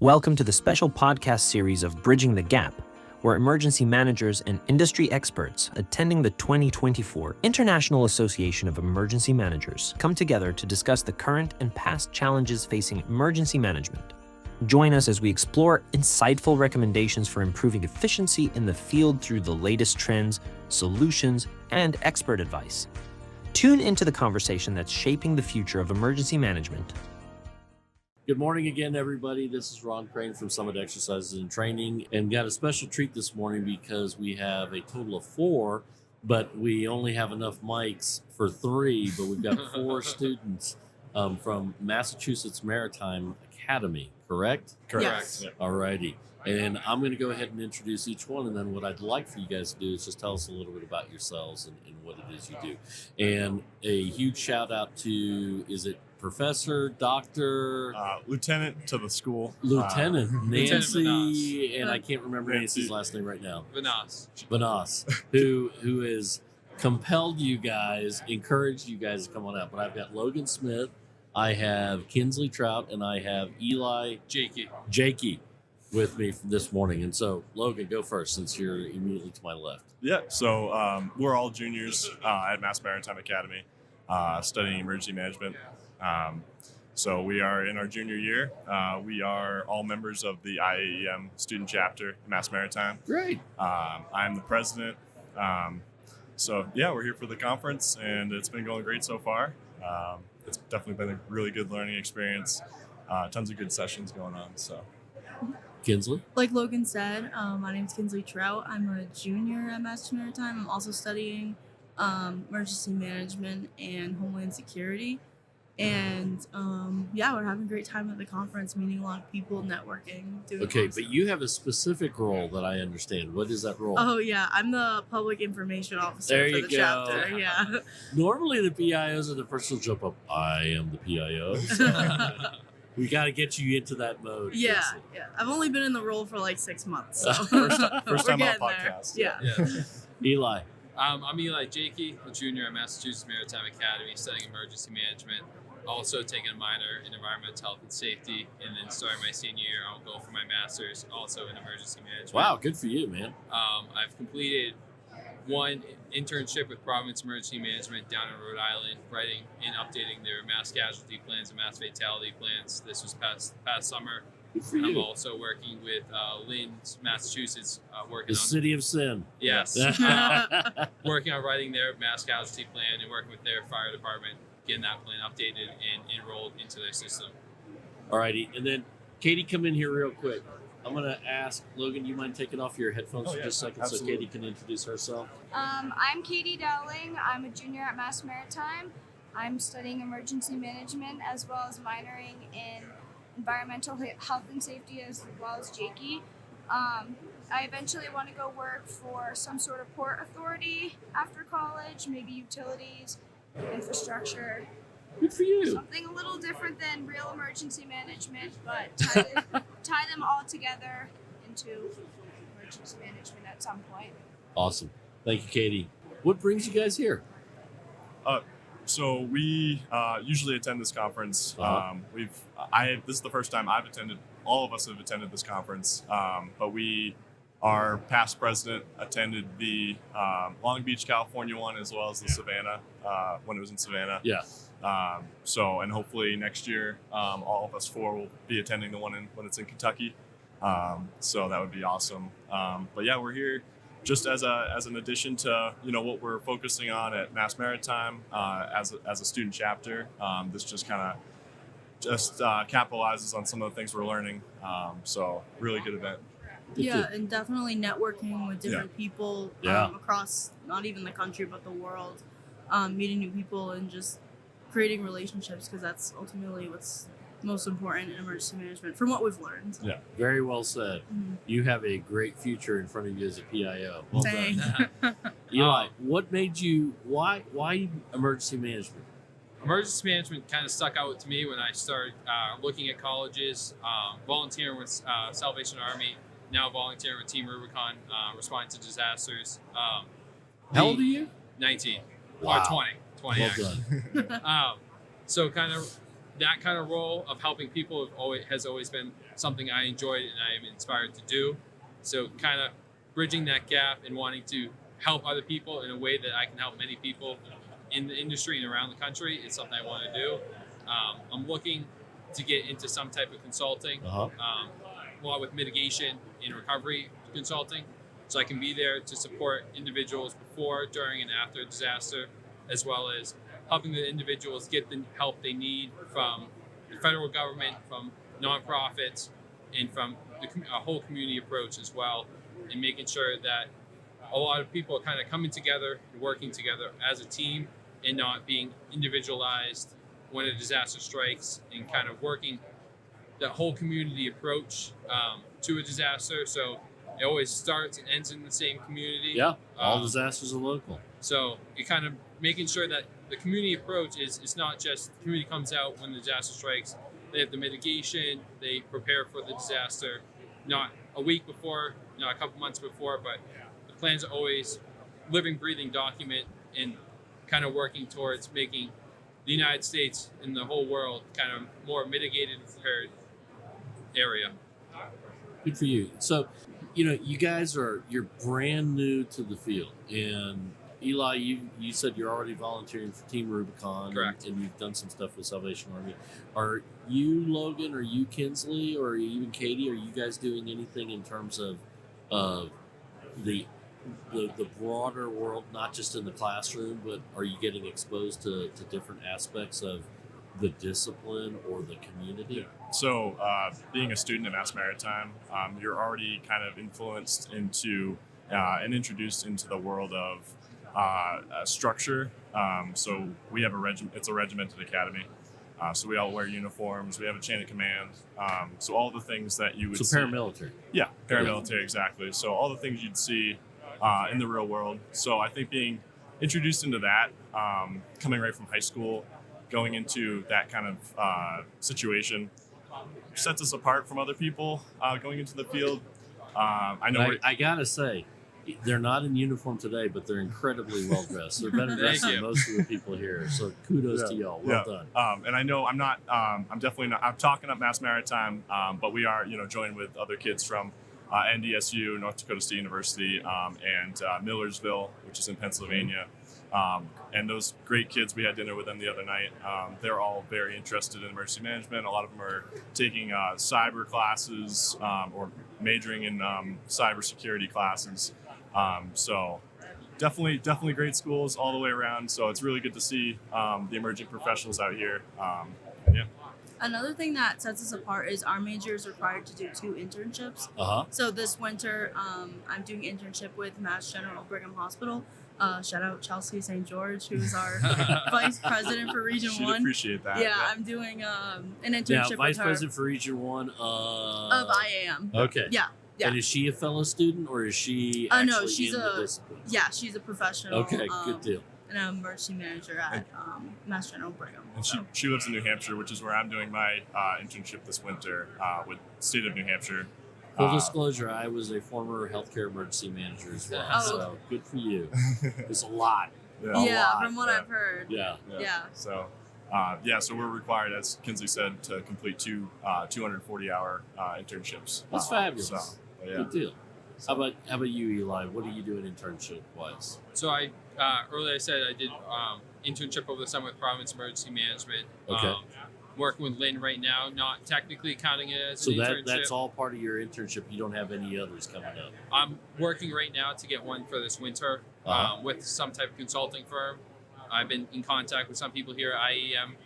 Welcome to the special podcast series of Bridging the Gap, where emergency managers and industry experts attending the 2024 International Association of Emergency Managers come together to discuss the current and past challenges facing emergency management. Join us as we explore insightful recommendations for improving efficiency in the field through the latest trends, solutions, and expert advice. Tune into the conversation that's shaping the future of emergency management. Good morning again, everybody. This is Ron Crane from SummitET Exercises and Training, and got a special treat this morning because we have a total of 4, but we only have enough mics for 3, but we've got 4 students from Massachusetts Maritime Academy, correct? Correct. Yes. All righty. And I'm going to go ahead and introduce each one, and then what I'd like for you guys to do is just tell us a little bit about yourselves and what it is you do. And a huge shout out to, is it Professor, Doctor? Lieutenant to the school. Lieutenant Nancy, Lieutenant and I can't remember Nancy's last name right now. Vanas, who has compelled you guys, encouraged you guys to come on out. But I've got Logan Smith, I have Kinsley Trout, and I have Eli Jache with me this morning. And so, Logan, go first since you're immediately to my left. Yeah, so we're all juniors at Mass Maritime Academy studying emergency management. So we are in our junior year. We are all members of the IAEM student chapter at Mass Maritime. Great. I'm the president. So yeah, we're here for the conference and it's been going great so far. It's definitely been a really good learning experience. Tons of good sessions going on. So Kinsley? Like Logan said, my name's Kinsley Trout. I'm a junior at Mass Maritime. I'm also studying emergency management and homeland security. And yeah, we're having a great time at the conference, meeting a lot of people, networking, doing Okay, awesome. but you have a specific role that I understand. What is that role? Oh yeah, I'm the public information officer There for you the go. chapter. Yeah. Normally the PIOs are the first to jump up. I am the PIO. So we got to get you into that mode. Yeah, Kinsley. yeah. I've only been in the role for like 6 months. So. first time We're on getting there. podcast. Yeah. Eli. I'm Eli Jache, a junior at Massachusetts Maritime Academy, studying emergency management. Also taking a minor in environmental health and safety, and then starting my senior year, I'll go for my master's, also in emergency management. Wow, good for you, man. I've completed one internship with Providence Emergency Management down in Rhode Island, writing and updating their mass casualty plans and mass fatality plans. This was past summer. Good for I'm you. also working with Lynn, Massachusetts, working The on city of sin. yes, working on writing their mass casualty plan and working with their fire department, getting that plan updated and enrolled into their system. All righty. And then, Katie, come in here real quick. I'm going to ask, Logan, you mind taking off your headphones for just a second absolutely. so Katie can introduce herself? I'm Katie Dowling. I'm a junior at Mass Maritime. I'm studying emergency management as well as minoring in environmental health and safety as well as Jache. I eventually want to go work for some sort of port authority after college, maybe utilities, infrastructure, Good for you. something a little different than real emergency management, but tie them all together into emergency management at some point. Awesome. Thank you, Katie. What brings you guys here? So we usually attend this conference. Uh-huh. This is the first time I've attended. All of us have attended this conference, but our past president attended the Long Beach, California one, as well as the Savannah when it was in Savannah. Yeah. And hopefully next year, all of us 4 will be attending the one when it's in Kentucky. So that would be awesome. But yeah, we're here just as an addition to what we're focusing on at Mass Maritime as a student chapter. This just kind of capitalizes on some of the things we're learning. So really good event. Yeah, and definitely networking with different people across not even the country but the world, meeting new people and just creating relationships, because that's ultimately what's most important in emergency management from what we've learned. Yeah. Very well said. Mm-hmm. You have a great future in front of you as a PIO. Well done. Thanks. Eli, what made you, why emergency management? Emergency management kind of stuck out to me when I started looking at colleges, volunteering with Salvation Army, now volunteering with Team Rubicon, responding to disasters. How old are you? 19. Wow. Or 20. 20 Well actually. done. So kind of that kind of role of helping people has always been something I enjoyed and I am inspired to do. So kind of bridging that gap and wanting to help other people in a way that I can help many people in the industry and around the country is something I want to do. I'm looking to get into some type of consulting, a lot with mitigation and recovery consulting, so I can be there to support individuals before, during, and after a disaster, as well as helping the individuals get the help they need from the federal government, from nonprofits, and from a whole community approach as well, and making sure that a lot of people are kind of coming together and working together as a team and not being individualized when a disaster strikes, and kind of working that whole community approach to a disaster. So it always starts and ends in the same community. Yeah, all disasters are local. So you kind of making sure that the community approach is it's not just the community comes out when the disaster strikes. They have the mitigation, they prepare for the disaster, not a week before, not a couple months before, but the plans are always living, breathing document and kind of working towards making the United States and the whole world kind of more mitigated and prepared area. Good for you. So, you guys you're brand new to the field, and Eli, you said you're already volunteering for Team Rubicon. Correct. And you've done some stuff with Salvation Army. Are you, Logan, or you, Kinsley, or even Katie, are you guys doing anything in terms of the broader world, not just in the classroom, but are you getting exposed to different aspects of the discipline or the community? So being a student at Mass Maritime, you're already kind of influenced into and introduced into the world of structure. So we have it's a regimented academy. So we all wear uniforms. We have a chain of command. So all the things that you would see. Paramilitary. Yeah, paramilitary, exactly. So all the things you'd see in the real world. So I think being introduced into that, coming right from high school, going into that kind of situation, sets us apart from other people going into the field. I gotta say, they're not in uniform today, but they're incredibly well dressed. They're better dressed than most of the people here. So kudos to y'all. Well done. And I know I'm not. I'm definitely not. I'm talking up Mass Maritime, but we are, joined with other kids from NDSU, North Dakota State University, and Millersville, which is in Pennsylvania. And those great kids, we had dinner with them the other night. They're all very interested in emergency management. A lot of them are taking cyber classes or majoring in cybersecurity classes. So definitely great schools all the way around. So it's really good to see the emerging professionals out here. Another thing that sets us apart is our major is required to do 2 internships. So this winter, I'm doing an internship with Mass General Brigham Hospital. Shout out Chelsea St. George, who's our vice president for Region 1. She'd appreciate that. Yeah, I'm doing an internship Now, with vice her. president for Region 1 Of IAM. Okay. Yeah. And is she a fellow student, or is she No, actually she's in the discipline? Yeah, she's a professional. Okay, good deal. And I'm emergency manager at Mass General Brigham. And she lives in New Hampshire, which is where I'm doing my internship this winter with State of New Hampshire. Full disclosure, I was a former healthcare emergency manager as well, so good for you. It's a lot. From what I've heard. Yeah. So, so we're required, as Kinsley said, to complete 2 240-hour internships. That's fabulous. So, good deal. How about you, Eli? What are you doing internship-wise? So I earlier I said I did internship over the summer with Province Emergency Management. Okay. Working with Lynn right now, not technically counting it as an internship. So that's all part of your internship. You don't have any others coming up. I'm working right now to get one for this winter with some type of consulting firm. I've been in contact with some people here at IAEM,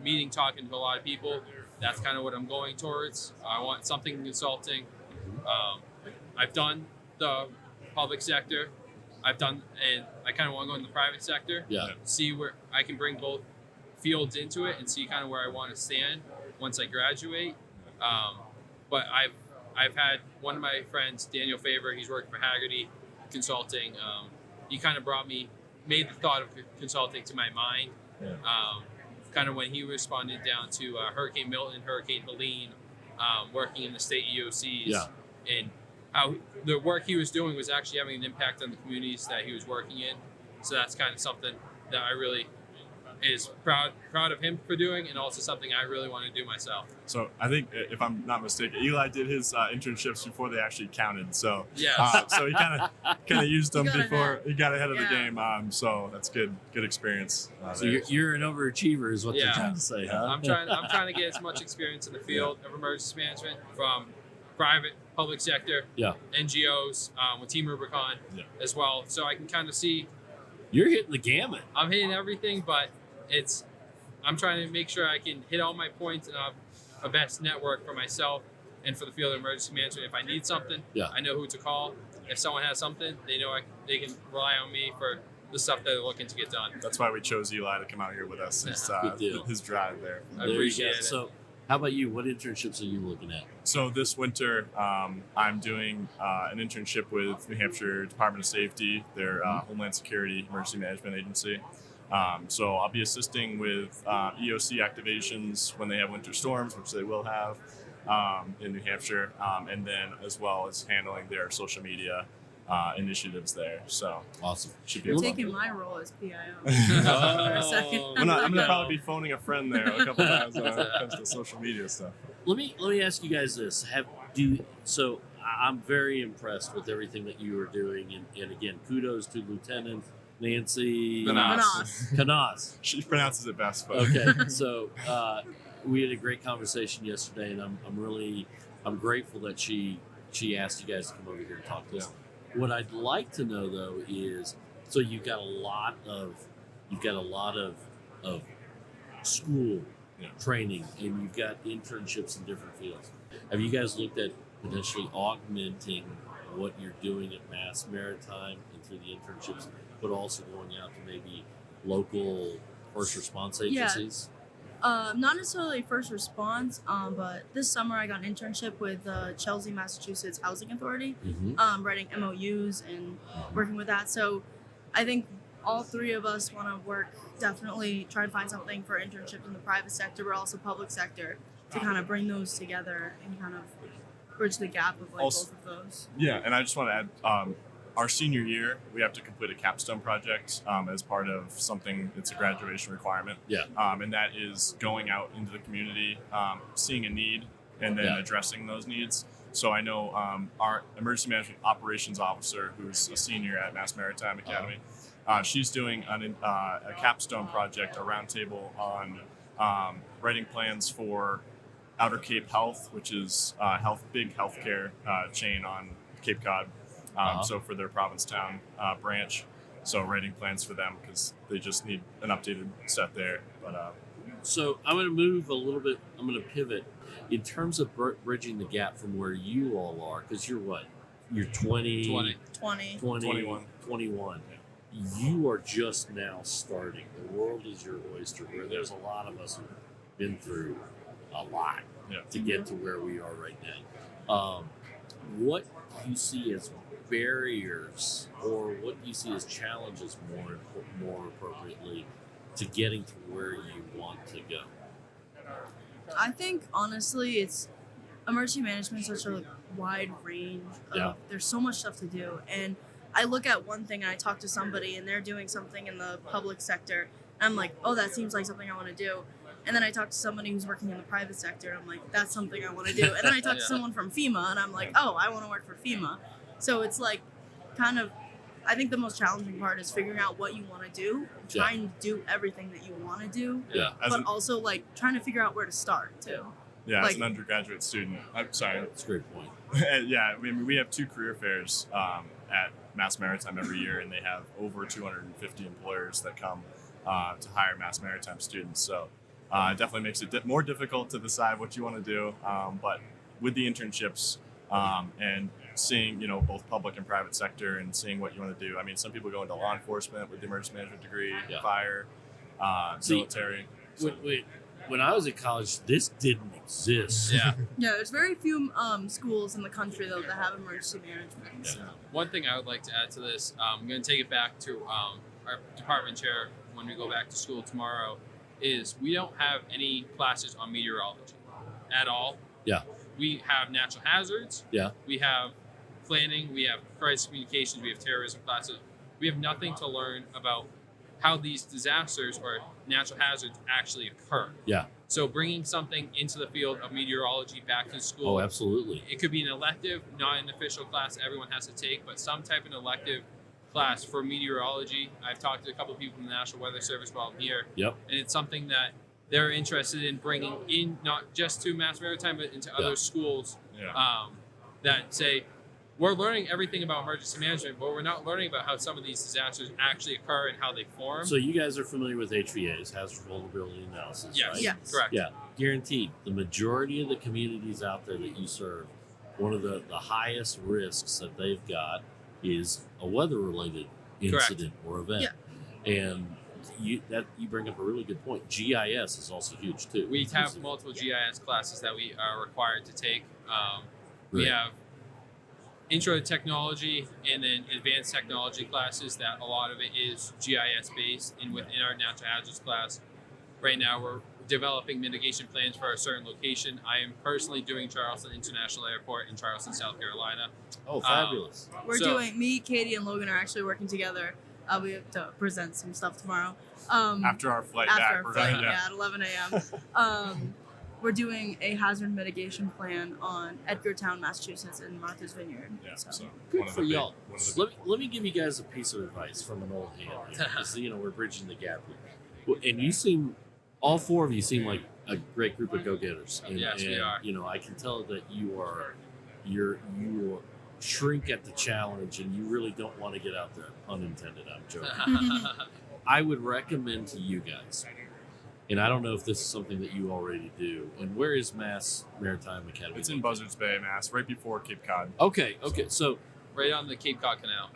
meeting, talking to a lot of people. That's kind of what I'm going towards. I want something in consulting. I've done the public sector. And I kind of want to go in the private sector. Yeah. See where I can bring both fields into it and see kind of where I want to stand once I graduate. But I've had one of my friends, Daniel Faber, he's working for Haggerty Consulting. He kind of made the thought of consulting to my mind. Kind of when he responded down to Hurricane Milton, Hurricane Helene, working in the state EOCs. Yeah. And how the work he was doing was actually having an impact on the communities that he was working in. So that's kind of something that I really is proud of him for doing, and also something I really want to do myself. So I think, if I'm not mistaken, Eli did his internships before they actually counted. So Yes. so he kind of used them got before ahead. he got ahead of the Yeah. game. So that's good experience. So there. you're an overachiever, is what they're Yeah. trying to say, huh? I'm trying to get as much experience in the field of emergency management from private, public sector, NGOs, with Team Rubicon as well, so I can kind of see. You're hitting the gamut. I'm hitting everything, but I'm trying to make sure I can hit all my points and have a best network for myself and for the field of emergency management. If I need something, I know who to call. If someone has something, they know they can rely on me for the stuff that they're looking to get done. That's why we chose Eli to come out here with us. Good deal. His drive there. I There you appreciate go. it. So how about you? What internships are you looking at? So this winter, I'm doing an internship with New Hampshire Department of Safety, their Homeland Security Emergency Management Agency. So I'll be assisting with EOC activations when they have winter storms, which they will have in New Hampshire, and then as well as handling their social media initiatives there. So Awesome. should be You're fun. taking my role as PIO. Oh. For a second. I'm going to No. probably be phoning a friend there a couple times when it comes to social media stuff. Let me ask you guys this: So I'm very impressed with everything that you are doing, and again, kudos to Lieutenant Nancy Canas. She pronounces it best, but Okay, so we had a great conversation yesterday, and I'm grateful that she asked you guys to come over here and talk to us. What I'd like to know though is, so you've got a lot of school training, and you've got internships in different fields. Have you guys looked at potentially augmenting what you're doing at Mass Maritime and through the internships, but also going out to maybe local first response agencies? Not necessarily first response, but this summer I got an internship with the Chelsea, Massachusetts Housing Authority, writing MOUs and working with that. So I think all three of us want to work, definitely try and find something for internships in the private sector, but also public sector, to kind of bring those together and kind of bridge the gap of Also- both of those. Yeah, and I just want to add, our senior year, we have to complete a capstone project as part of something. It's a graduation requirement. Yeah. And that is going out into the community, seeing a need, and then addressing those needs. So I know our emergency management operations officer, who's a senior at Mass Maritime Academy, she's doing a capstone project, a roundtable on writing plans for Outer Cape Health, which is big healthcare chain on Cape Cod. So for their Provincetown branch, so writing plans for them because they just need an updated set there. But So I'm going to move a little bit. I'm going to pivot in terms of bridging the gap from where you all are, because you're what? You're 20. 21. 21. You are just now starting. The world is your oyster, where there's a lot of us who've been through a lot to get to where we are right now. What do you see as barriers, or what do you see as challenges, more appropriately, to getting to where you want to go? I think honestly, it's emergency management is such a wide range. There's so much stuff to do, and I look at one thing and I talk to somebody and they're doing something in the public sector, and I'm like, oh, that seems like something I want to do. And then I talk to somebody who's working in the private sector, and I'm like, that's something I want to do. And then I talk to someone from FEMA, and I'm like, oh, I want to work for FEMA. So it's like, kind of, I think the most challenging part is figuring out what you want to do, trying to do everything that you want to do, but also like trying to figure out where to start too. Yeah, Like- as an undergraduate student. I'm sorry. That's a great point. Yeah, I mean, we have 2 career fairs at Mass Maritime every year, and they have over 250 employers that come to hire Mass Maritime students. So it definitely makes it more difficult to decide what you want to do. But with the internships and seeing, both public and private sector, and seeing what you want to do. I mean, some people go into law enforcement with the emergency management degree, fire, military. So. When I was at college, this didn't exist. Yeah, there's very few schools in the country though that have emergency management. So. One thing I would like to add to this, I'm going to take it back to our department chair when we go back to school tomorrow, is we don't have any classes on meteorology at all. Yeah. We have natural hazards. Yeah. We have planning. We have crisis communications. We have terrorism classes. We have nothing to learn about how these disasters or natural hazards actually occur. Yeah. So bringing something into the field of meteorology back to school. Oh, absolutely. It could be an elective, not an official class everyone has to take, but some type of elective class for meteorology. I've talked to a couple of people from the National Weather Service while I'm here. Yep. And it's something that they're interested in bringing in, not just to Mass Maritime, but into other schools that say, we're learning everything about emergency management, but we're not learning about how some of these disasters actually occur and how they form. So you guys are familiar with HVAs, hazard vulnerability analysis, Yes, right? Yes. correct. Yeah, guaranteed. The majority of the communities out there that you serve, one of the highest risks that they've got is a weather-related incident or event. Yeah. And you bring up a really good point. GIS is also huge too. We have multiple GIS classes that we are required to take. We Right. have intro to technology and then advanced technology classes that a lot of it is GIS based. And within our natural hazards class, right now we're developing mitigation plans for a certain location. I am personally doing Charleston International Airport in Charleston, South Carolina. Oh, fabulous. We're So- doing, me, Katie, and Logan are actually working together. We have to present some stuff tomorrow. After our flight back, After our we're flight, gonna- at 11 a.m. We're doing a hazard mitigation plan on Edgartown, Massachusetts, and Martha's Vineyard. Yeah, So. so Good one of for the big- y'all. one of the Let me give you guys a piece of advice from an old hand here, because we're bridging the gap here. And you seem, all four of you seem like a great group of go-getters. And, Yes, we are. I can tell that you shrink at the challenge, and you really don't want to get out there. Unintended, I'm joking. I would recommend to you guys, and I don't know if this is something that you already do. And where is Mass Maritime Academy? It's in Buzzards Bay, Mass, right before Cape Cod. Okay. So Right on the Cape Cod Canal.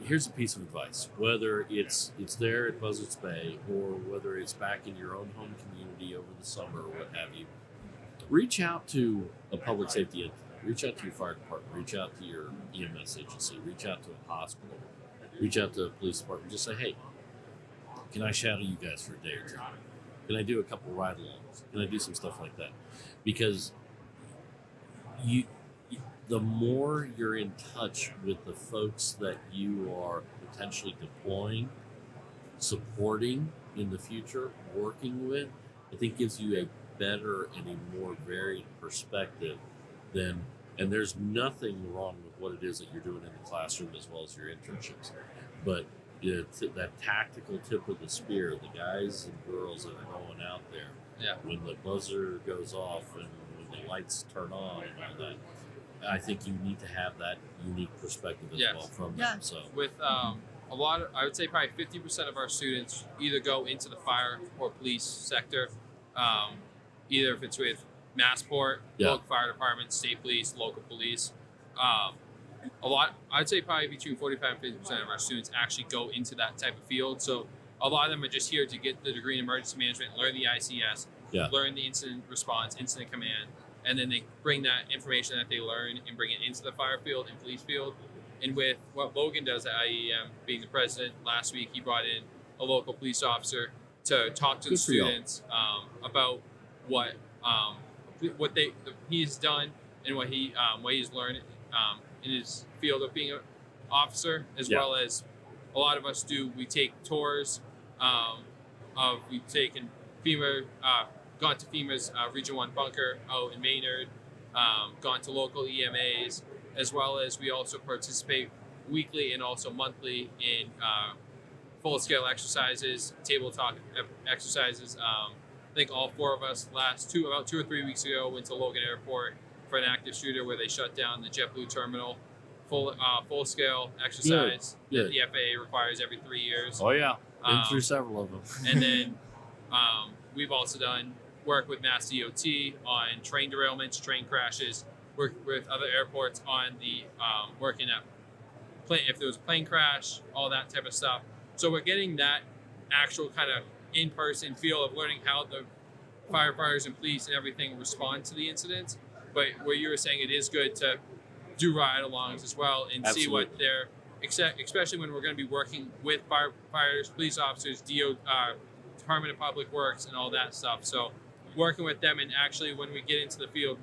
here's a piece of advice. Whether it's there at Buzzards Bay or whether it's back in your own home community over the summer or what have you, reach out to a public safety entity. Reach out to your fire department. Reach out to your EMS agency. Reach out to a hospital. Reach out to a police department. Just say, hey, can I shadow you guys for a day or two? Can I do a couple ride-alongs? Can I do some stuff like that? Because the more you're in touch with the folks that you are potentially deploying, supporting in the future, working with, I think gives you a better and a more varied perspective than, and there's nothing wrong with what it is that you're doing in the classroom as well as your internships. But that tactical tip of the spear, the guys and girls that are going out there, when the buzzer goes off and when the lights turn on and all that, I think you need to have that unique perspective as well from them. So with a lot of, I would say probably 50% of our students either go into the fire or police sector, either if it's with Massport, local fire department, state police, local police. A lot, I'd say probably between 45 and 50% of our students actually go into that type of field. So a lot of them are just here to get the degree in emergency management, learn the ICS, learn the incident response, incident command, and then they bring that information that they learn and bring it into the fire field and police field. And with what Logan does at IAEM, being the president, last week he brought in a local police officer to talk to the students about what he's done and what he's learned in his field of being an officer, as well as a lot of us do. We take tours we've taken FEMA, gone to FEMA's Region 1 bunker out in Maynard, gone to local EMAs, as well as we also participate weekly and also monthly in full-scale exercises, tabletop exercises. I think all four of us about 2 or 3 weeks ago went to Logan Airport for an active shooter where they shut down the JetBlue terminal. Full-scale exercise that the FAA requires every 3 years. Oh yeah, been through several of them. And then we've also done work with Mass DOT on train derailments, train crashes, work with other airports on the working at if there was a plane crash, all that type of stuff. So we're getting that actual kind of in-person feel of learning how the firefighters and police and everything respond to the incidents. But what you were saying, it is good to do ride-alongs as well and see what they're, especially when we're going to be working with firefighters, police officers, Department of Public Works, and all that stuff. So working with them, and actually when we get into the field,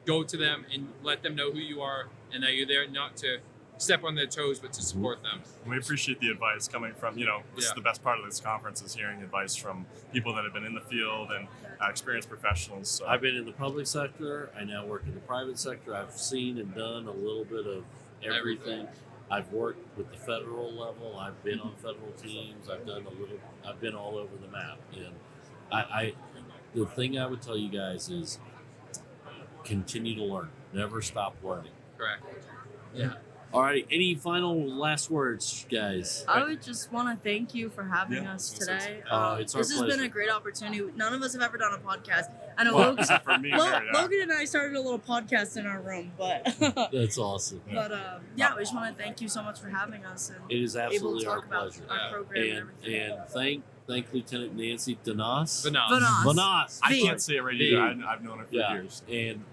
go to them and let them know who you are and that you're there not to step on their toes, but to support them. We appreciate the advice coming from, this is the best part of this conference is hearing advice from people that have been in the field and experienced professionals. So. I've been in the public sector. I now work in the private sector. I've seen and done a little bit of everything. I've worked with the federal level. I've been on federal teams. I've been all over the map. And the thing I would tell you guys is continue to learn. Never stop learning. Correct. Yeah. All right. Any final last words, guys? I would just want to thank you for having us today. It's our this has pleasure. been a great opportunity. None of us have ever done a podcast. I know Well, Logan, except for me, Logan and I started a little podcast in our room, but That's awesome. but we just want to thank you so much for having us and It is able absolutely to our talk about pleasure. our program and everything. And thank Lieutenant Nancy Danas. Vanas. Vanas. I V. can't say it right either. I've known her for years. And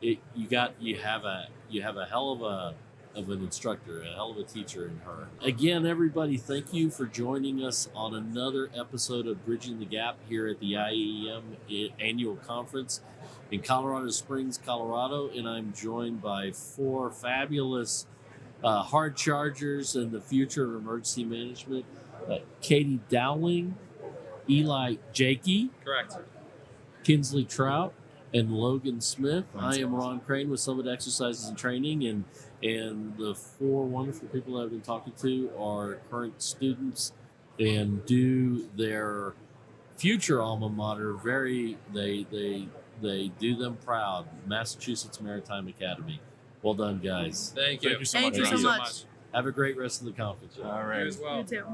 you have a hell of an instructor, a hell of a teacher in her. Again, everybody, thank you for joining us on another episode of Bridging the Gap here at the IAEM Annual Conference in Colorado Springs, Colorado, and I'm joined by 4 fabulous hard chargers in the future of emergency management. Katie Dowling, Eli Jache, Correct. Kinsley Trout, and Logan Smith. I am Ron Crane with SummitET Exercises and Training, and the 4 wonderful people that I've been talking to are current students and do their future alma mater they do them proud. Massachusetts Maritime Academy. Well done, guys. Thank you. Thank you so Thank much. you Ron. so much. Have a great rest of the conference. All You right. as well. You too.